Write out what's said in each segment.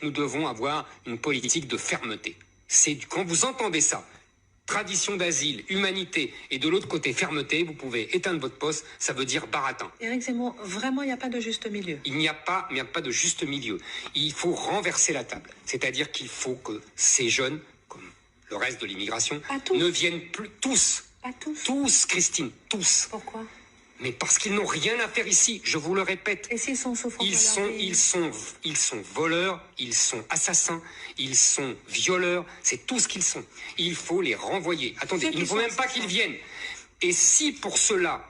nous devons avoir une politique de fermeté. Quand vous entendez ça, tradition d'asile, humanité, et de l'autre côté fermeté, vous pouvez éteindre votre poste, ça veut dire baratin. Éric Zemmour, vraiment, il n'y a pas de juste milieu. Il n'y a pas de juste milieu. Il faut renverser la table. C'est-à-dire qu'il faut que ces jeunes, comme le reste de l'immigration, ne viennent plus tous. Pas tous. Tous, Christine, tous. Pourquoi? Mais parce qu'ils n'ont rien à faire ici, je vous le répète. Et s'ils sont souffrants ils sont voleurs, ils sont assassins, ils sont violeurs, c'est tout ce qu'ils sont. Il faut les renvoyer. Attendez, il ne faut même pas qu'ils viennent. Et si pour cela,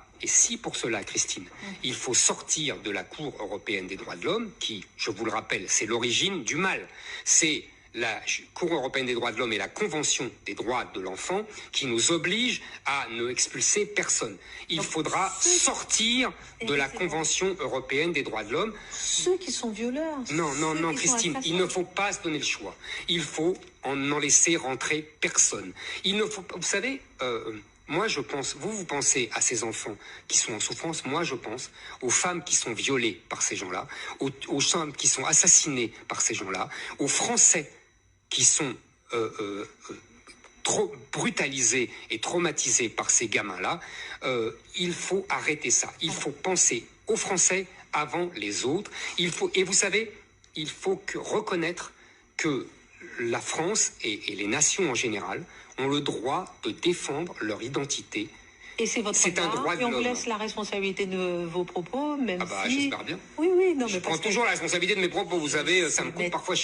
Christine, il faut sortir de la Cour européenne des droits de l'homme, qui, je vous le rappelle, c'est l'origine du mal. C'est la Cour européenne des droits de l'homme et la Convention des droits de l'enfant qui nous obligent à ne expulser personne. Il faudra sortir de la Convention européenne des droits de l'homme. Ceux qui sont violeurs. Non, Christine, il ne faut pas se donner le choix. Il faut en laisser rentrer personne. Il ne faut pas, vous savez, moi je pense, vous pensez à ces enfants qui sont en souffrance, moi je pense aux femmes qui sont violées par ces gens-là, aux femmes qui sont assassinées par ces gens-là, aux Français qui sont trop brutalisés et traumatisés par ces gamins-là. Il faut arrêter ça. Il faut penser aux Français avant les autres. Et vous savez, il faut reconnaître que la France et les nations en général ont le droit de défendre leur identité. Et c'est votre droit, et on vous laisse la responsabilité de vos propos, même si... J'espère bien. Oui, non, je prends toujours la responsabilité de mes propos, vous savez, ça me coûte parfois...